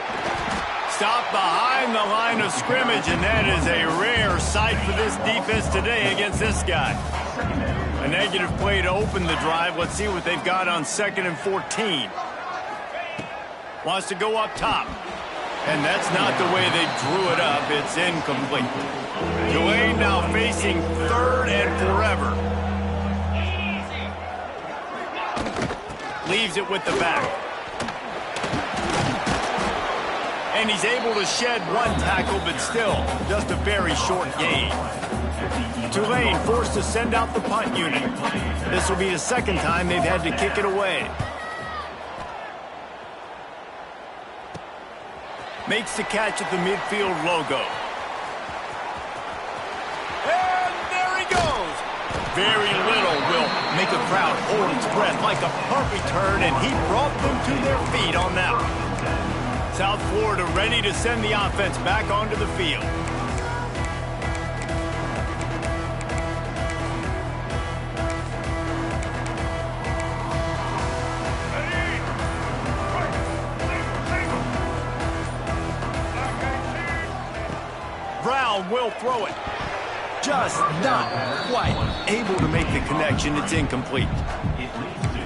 Stop behind the line of scrimmage, and that is a rare sight for this defense today against this guy. A negative play to open the drive. Let's see what they've got on 2nd and 14. Wants to go up top. And that's not the way they drew it up. It's incomplete. Tulane now facing 3rd and forever. Leaves it with the back. And he's able to shed 1 tackle, but still just a very short gain. Tulane forced to send out the punt unit. This will be the 2nd time they've had to kick it away. Makes the catch at the midfield logo. And there he goes. Very little will make a crowd hold its breath like a punt return, and he brought them to their feet on that one. South Florida ready to send the offense back onto the field. Brown will throw it. Just not quite able to make the connection. It's incomplete. It leads to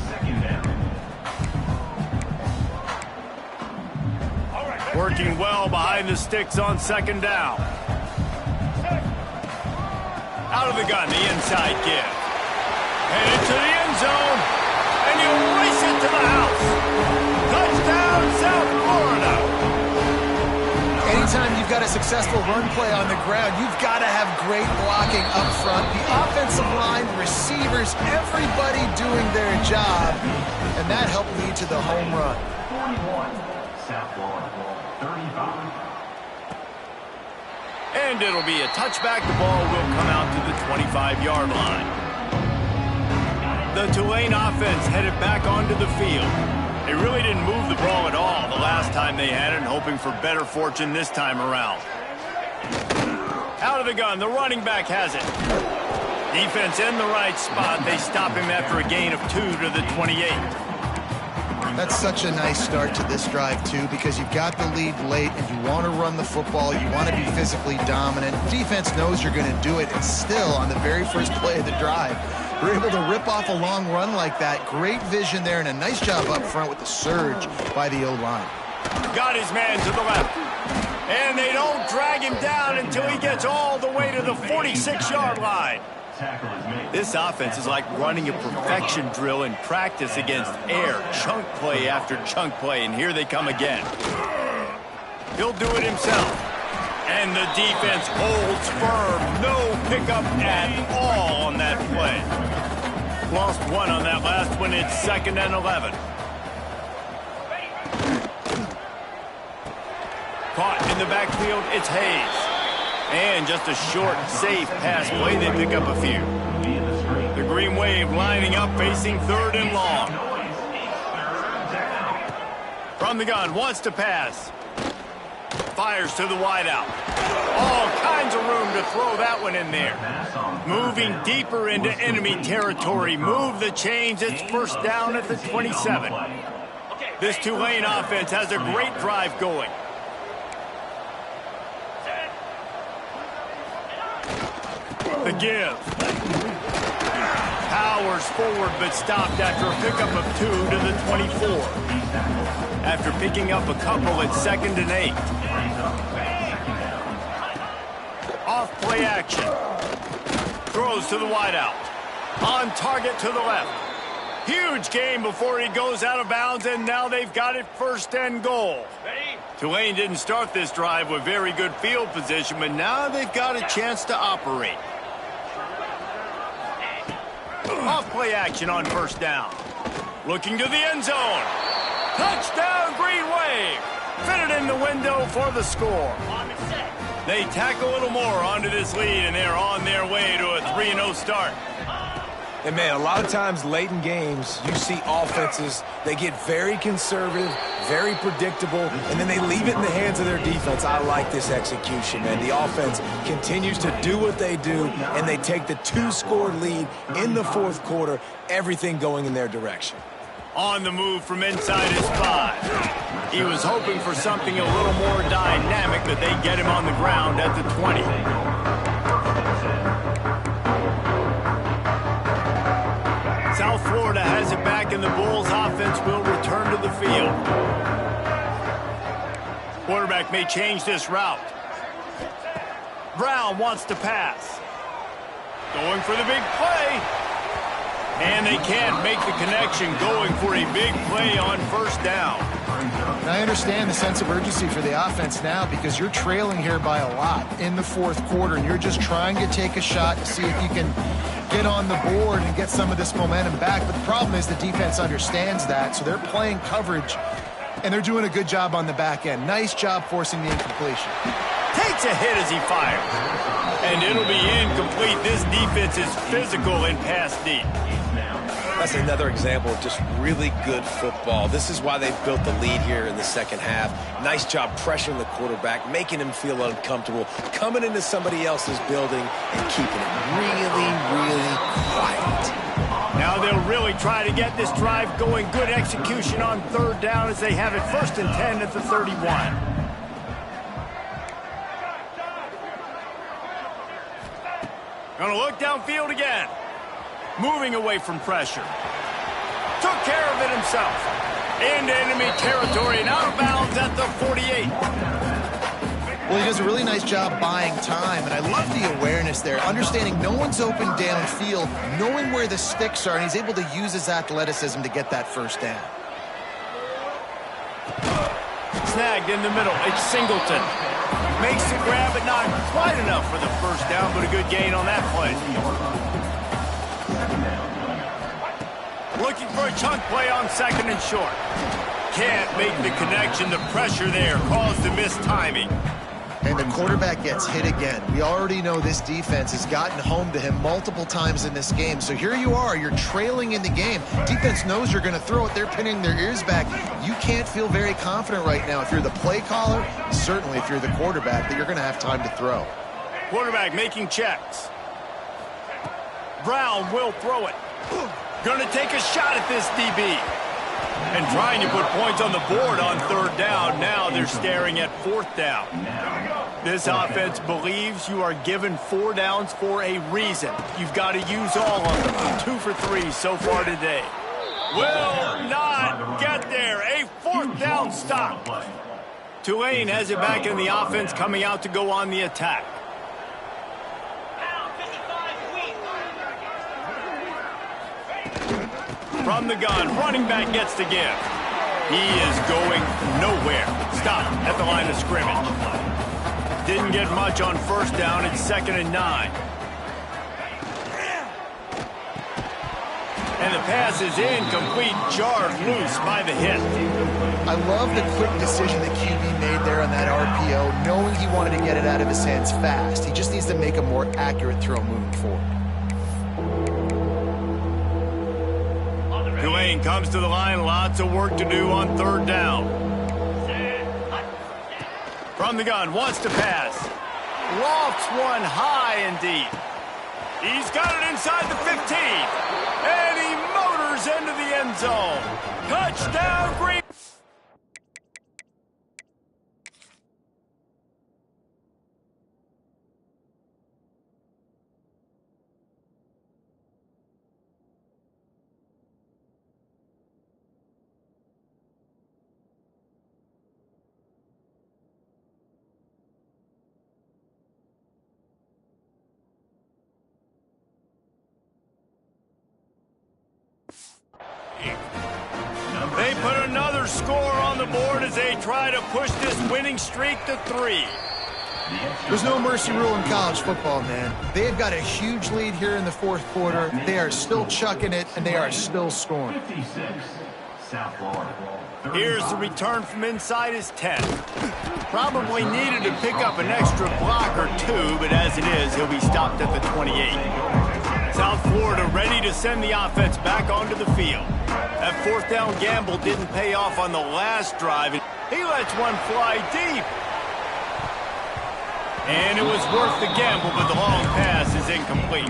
2nd down. Working well behind the sticks on second down. Out of the gun, the inside give. Headed to the end zone. And you race it to the house. Touchdown, South Florida. Anytime you've got a successful run play on the ground, you've got to have great blocking up front. The offensive line, the receivers, everybody doing their job. And that helped lead to the home run. 41, South Florida, 35. And it'll be a touchback. The ball will come out to the 25-yard line. The Tulane offense headed back onto the field. They really didn't move the ball at all the last time they had it, hoping for better fortune this time around. Out of the gun, the running back has it. Defense in the right spot. They stop him after a gain of 2 to the 28. That's such a nice start to this drive, too, because you've got the lead late and you want to run the football. You want to be physically dominant. Defense knows you're going to do it, and still, on the very first play of the drive, you're able to rip off a long run like that. Great vision there, and a nice job up front with the surge by the O-line. Got his man to the left. And they don't drag him down until he gets all the way to the 46-yard line. This offense is like running a perfection drill in practice against air. Chunk play after chunk play, and here they come again. He'll do it himself. And the defense holds firm. No pickup at all on that play. Lost one on that last one. It's 2nd and 11. Caught in the backfield, it's Hayes. And just a short, safe pass play. They pick up a few. The Green Wave lining up, facing 3rd and long. From the gun, wants to pass. Fires to the wideout. All kinds of room to throw that one in there. Moving deeper into enemy territory. Move the chains. It's 1st down at the 27. This Tulane offense has a great drive going. The give. Powers forward, but stopped after a pickup of 2 to the 24. After picking up a couple, it's 2nd and 8. Off play action. Throws to the wideout. On target to the left. Huge gain before he goes out of bounds, and now they've got it 1st and goal. Tulane didn't start this drive with very good field position, but now they've got a chance to operate. Off play action on 1st down. Looking to the end zone. Touchdown, Green Wave. Fitted in the window for the score. They tack a little more onto this lead, and they're on their way to a 3-0 start. And, man, a lot of times late in games, you see offenses, they get very conservative, very predictable, and then they leave it in the hands of their defense. I like this execution, man. The offense continues to do what they do, and they take the 2-score lead in the 4th quarter, everything going in their direction. On the move from inside his 5. He was hoping for something a little more dynamic, but they get him on the ground at the 20. South Florida has it back, and the Bulls offense will return to the field. Quarterback may change this route. Brown wants to pass. Going for the big play. And they can't make the connection, going for a big play on 1st down. And I understand the sense of urgency for the offense now, because you're trailing here by a lot in the 4th quarter, and you're just trying to take a shot to see if you can get on the board and get some of this momentum back. But the problem is the defense understands that, so they're playing coverage, and they're doing a good job on the back end. Nice job forcing the incompletion. Takes a hit as he fires. And it'll be incomplete. This defense is physical in pass deep. That's another example of just really good football. This is why they've built the lead here in the 2nd half. Nice job pressuring the quarterback, making him feel uncomfortable, coming into somebody else's building and keeping it really, really quiet. Now they'll really try to get this drive going. Good execution on 3rd down as they have it 1st and 10 at the 31. Gonna look downfield again. Moving away from pressure. Took care of it himself. Into enemy territory and out of bounds at the 48. Well, he does a really nice job buying time, and I love the awareness there, understanding no one's open downfield, knowing where the sticks are, and he's able to use his athleticism to get that first down. Snagged in the middle. It's Singleton. Makes the grab, but not quite enough for the first down, but a good gain on that play. Looking for a chunk play on second and short. Can't make the connection. The pressure there caused the mistiming. And the quarterback gets hit again. We already know this defense has gotten home to him multiple times in this game. So here you are, you're trailing in the game. Defense knows you're going to throw it. They're pinning their ears back. You can't feel very confident right now if you're the play caller, certainly if you're the quarterback, that you're going to have time to throw. Quarterback making checks. Brown will throw it. Going to take a shot at this DB. And trying to put points on the board on third down. Now they're staring at fourth down. This offense believes you are given 4 downs for a reason. You've got to use all of them. 2 for 3 so far today. Will not get there. A fourth down stop. Tulane has it back in the offense, coming out to go on the attack. From the gun, running back gets the give. He is going nowhere. Stop at the line of scrimmage. Didn't get much on first down. It's 2nd and 9. And the pass is incomplete, jarred loose by the hit. I love the quick decision that QB made there on that RPO, knowing he wanted to get it out of his hands fast. He just needs to make a more accurate throw moving forward. Tulane comes to the line. Lots of work to do on third down. From the gun, wants to pass. Lofts one high and deep. He's got it inside the 15. And he motors into the end zone. Touchdown, Green. They put another score on the board as they try to push this winning streak to 3. There's no mercy rule in college football, man. They've got a huge lead here in the fourth quarter. They are still chucking it, and they are still scoring. 56, South Florida. Here's the return from inside his 10. Probably needed to pick up an extra block or 2, but as it is, he'll be stopped at the 28. South Florida ready to send the offense back onto the field. That fourth down gamble didn't pay off on the last drive. He lets one fly deep. And it was worth the gamble, but the long pass is incomplete.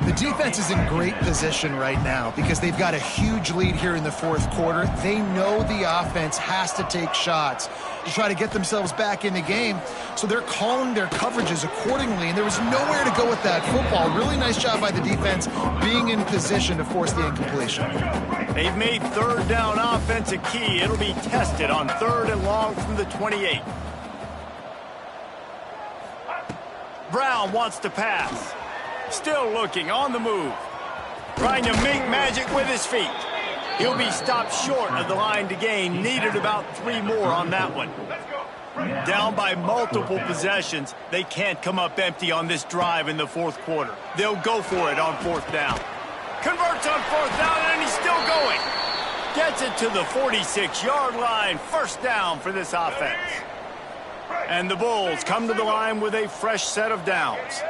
The defense is in great position right now because they've got a huge lead here in the fourth quarter. They know the offense has to take shots to try to get themselves back in the game, so they're calling their coverages accordingly, and there was nowhere to go with that football. Really nice job by the defense being in position to force the incompletion. They've made third down offense a key. It'll be tested on 3rd and long from the 28. Brown wants to pass. Still looking, on the move. Trying to make magic with his feet. He'll be stopped short of the line to gain. Needed about 3 more on that one. Down by multiple possessions. They can't come up empty on this drive in the fourth quarter. They'll go for it on 4th down. Converts on 4th down, and he's still going. Gets it to the 46-yard line. First down for this offense. And the Bulls come to the line with a fresh set of downs.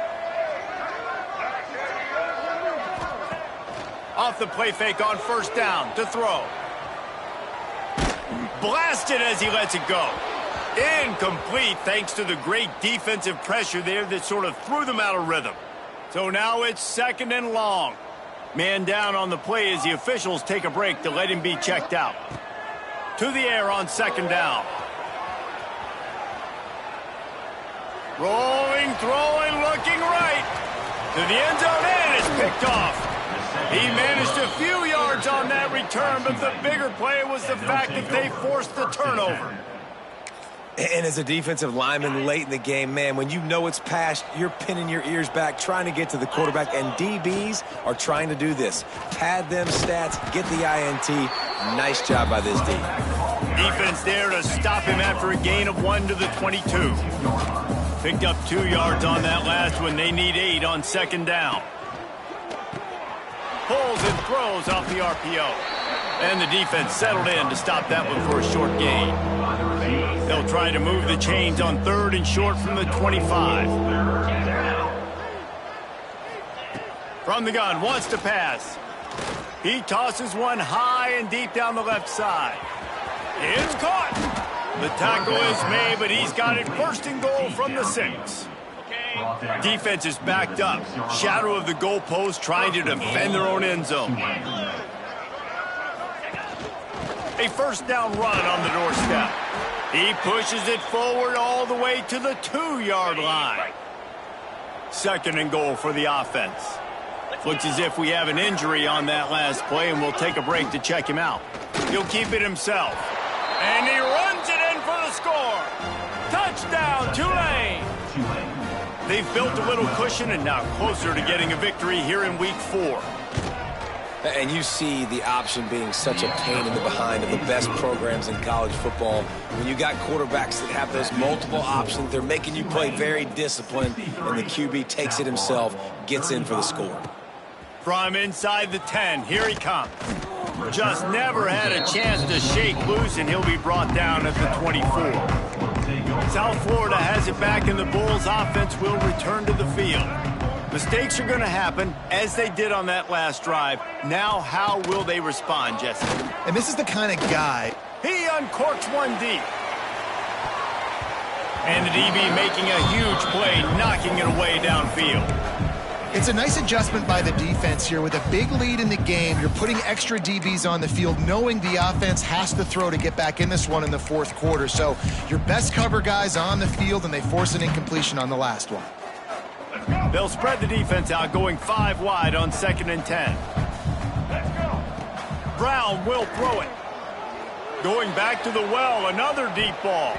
Off the play fake on 1st down to throw. Blasted as he lets it go. Incomplete thanks to the great defensive pressure there that sort of threw them out of rhythm. So now it's 2nd and long. Man down on the play as the officials take a break to let him be checked out. To the air on 2nd down. Rolling, throwing, looking right. To the end zone, and it's picked off. He managed a few yards on that return, but the bigger play was the fact that they forced the turnover. And as a defensive lineman late in the game, man, when you know it's passed, you're pinning your ears back, trying to get to the quarterback, and DBs are trying to do this. Pad them stats, get the INT. Nice job by this D. Defense there to stop him after a gain of 1 to the 22. Picked up 2 yards on that last one. They need 8 on second down. Pulls and throws off the RPO. And the defense settled in to stop that one for a short gain. They'll try to move the chains on 3rd and short from the 25. From the gun, wants to pass. He tosses one high and deep down the left side. It's caught. The tackle is made, but he's got it 1st and goal from the 6. Defense is backed up. Shadow of the goalpost trying to defend their own end zone. A 1st down run on the doorstep. He pushes it forward all the way to the 2-yard line. 2nd and goal for the offense. Looks as if we have an injury on that last play, and we'll take a break to check him out. He'll keep it himself. And he runs it in for the score. Touchdown, Tulane. They've built a little cushion and now closer to getting a victory here in week 4. And you see the option being such a pain in the behind of the best programs in college football. When you got quarterbacks that have those multiple options, they're making you play very disciplined, and the QB takes it himself, gets in for the score. From inside the 10, here he comes. Just never had a chance to shake loose, and he'll be brought down at the 24. South Florida has it back, and the Bulls offense will return to the field. Mistakes are going to happen, as they did on that last drive. Now, how will they respond, Jesse? And this is the kind of guy. He uncorks one deep. And the DB making a huge play, knocking it away downfield. It's a nice adjustment by the defense here. With a big lead in the game, you're putting extra DBs on the field, knowing the offense has to throw to get back in this one in the 4th quarter. So your best cover guys on the field, and they force an incompletion on the last one. They'll spread the defense out, going 5 wide on 2nd and 10. Brown will throw it. Going back to the well, another deep ball.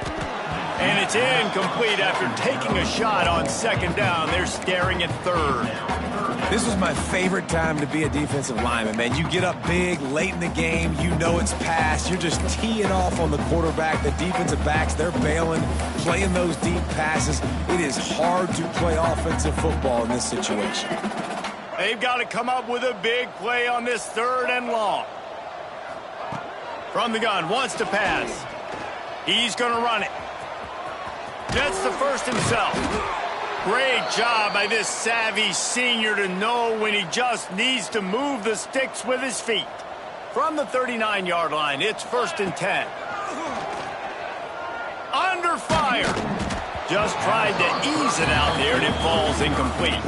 And it's incomplete after taking a shot on 2nd down. They're staring at 3rd. This was my favorite time to be a defensive lineman, man. You get up big, late in the game, you know it's past. You're just teeing off on the quarterback. The defensive backs, they're bailing, playing those deep passes. It is hard to play offensive football in this situation. They've got to come up with a big play on this 3rd and long. From the gun, wants to pass. He's going to run it. Gets the 1st himself. Great job by this savvy senior to know when he just needs to move the sticks with his feet. From the 39-yard line, it's 1st and 10. Under fire. Just tried to ease it out there, and it falls incomplete.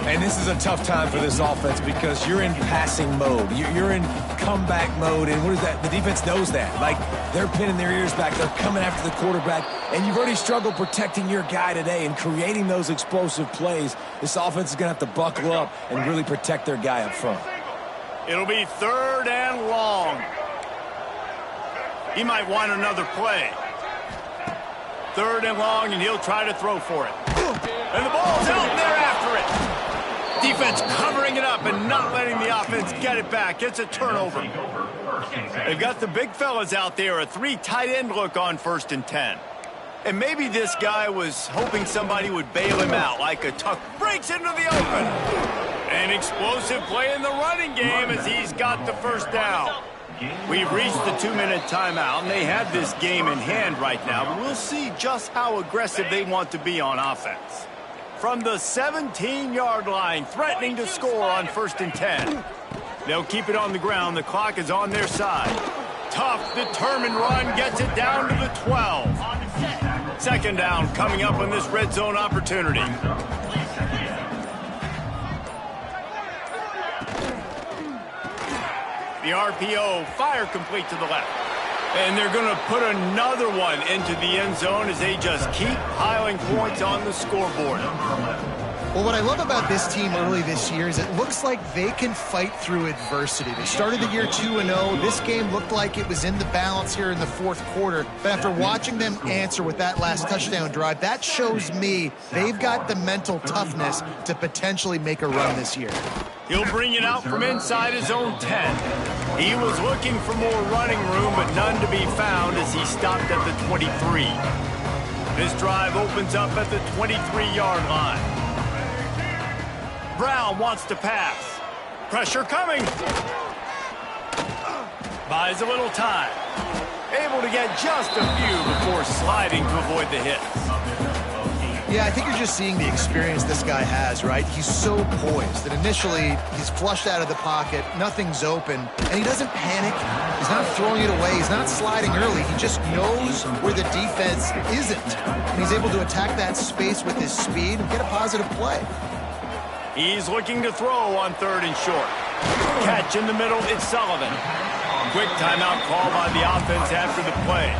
And this is a tough time for this offense because you're in passing mode. You're in comeback mode, and what is that? The defense knows that. Like, they're pinning their ears back. They're coming after the quarterback, and you've already struggled protecting your guy today and creating those explosive plays. This offense is going to have to buckle up and really protect their guy up front. It'll be 3rd and long. He might want another play. 3rd and long, and he'll try to throw for it. And the ball's out, and they're after it. Defense covering it up and not letting the offense get it back. It's a turnover. They've got the big fellas out there, a 3 tight end look on 1st and 10. And maybe this guy was hoping somebody would bail him out, like a tuck breaks into the open. An explosive play in the running game as he's got the 1st down. We've reached the 2-minute timeout, and they have this game in hand right now, but we'll see just how aggressive they want to be on offense. From the 17-yard line, threatening to score on 1st and 10. They'll keep it on the ground. The clock is on their side. Tough, determined run gets it down to the 12. 2nd down coming up on this red zone opportunity. The RPO, fire complete to the left. And they're going to put another one into the end zone as they just keep piling points on the scoreboard. Well, what I love about this team early this year is it looks like they can fight through adversity. They started the year 2-0. This game looked like it was in the balance here in the fourth quarter. But after watching them answer with that last touchdown drive, that shows me they've got the mental toughness to potentially make a run this year. He'll bring it out from inside his own 10. He was looking for more running room, but none to be found as he stopped at the 23. This drive opens up at the 23-yard line. Brown wants to pass. Pressure coming. Buys a little time. Able to get just a few before sliding to avoid the hits. Yeah, I think you're just seeing the experience this guy has, right? He's so poised that initially he's flushed out of the pocket, nothing's open, and he doesn't panic. He's not throwing it away. He's not sliding early. He just knows where the defense isn't, and he's able to attack that space with his speed and get a positive play. He's looking to throw on 3rd and short. Catch in the middle, it's Sullivan. Quick timeout call by the offense after the play.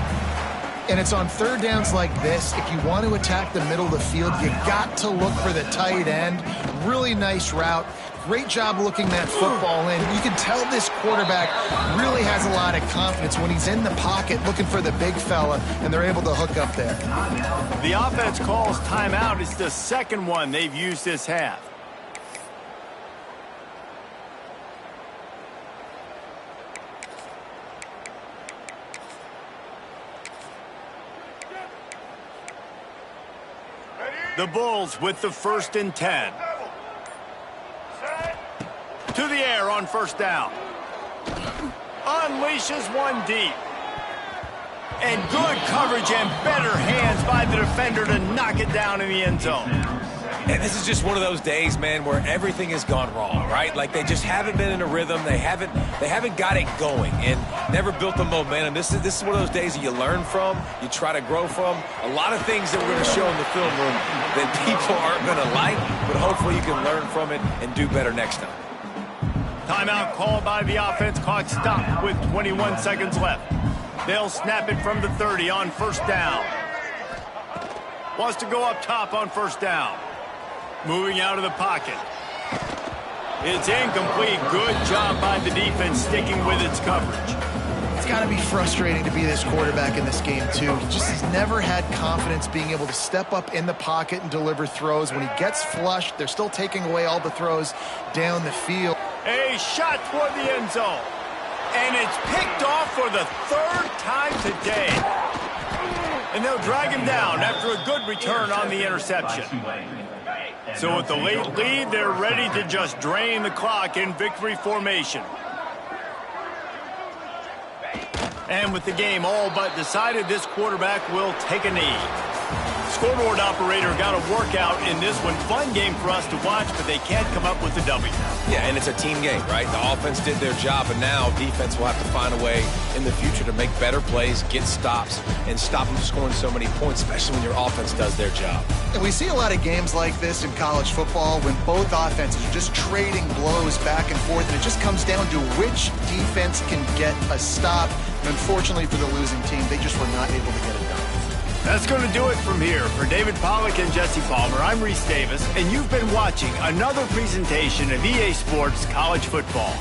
And it's on 3rd downs like this. If you want to attack the middle of the field, you got to look for the tight end. Really nice route. Great job looking that football in. You can tell this quarterback really has a lot of confidence when he's in the pocket looking for the big fella, and they're able to hook up there. The offense calls timeout. It's the second one they've used this half. The Bulls with the 1st and 10. To the air on 1st down. Unleashes one deep. And good coverage and better hands by the defender to knock it down in the end zone. And this is just one of those days, man, where everything has gone wrong, right? Like they just haven't been in a rhythm. They haven't got it going and never built the momentum. This is one of those days that you learn from, you try to grow from. A lot of things that we're going to show in the film room that people aren't going to like, but hopefully you can learn from it and do better next time. Timeout called by the offense. Clock stopped with 21 seconds left. They'll snap it from the 30 on 1st down. Wants to go up top on 1st down. Moving out of the pocket. It's incomplete. Good job by the defense sticking with its coverage. It's got to be frustrating to be this quarterback in this game, too. He just has never had confidence being able to step up in the pocket and deliver throws. When he gets flushed, they're still taking away all the throws down the field. A shot toward the end zone. And it's picked off for the 3rd time today. And they'll drag him down after a good return on the interception. So with the late lead, they're ready to just drain the clock in victory formation. And with the game all but decided, this quarterback will take a knee. Scoreboard operator got a workout in this one. Fun game for us to watch, but they can't come up with a W. Yeah, and it's a team game, right? The offense did their job, and now defense will have to find a way in the future to make better plays, get stops, and stop them scoring so many points, especially when your offense does their job. And we see a lot of games like this in college football when both offenses are just trading blows back and forth, and it just comes down to which defense can get a stop. And unfortunately for the losing team, they just were not able to get it done. That's going to do it from here. For David Pollack and Jesse Palmer, I'm Reese Davis, and you've been watching another presentation of EA Sports College Football.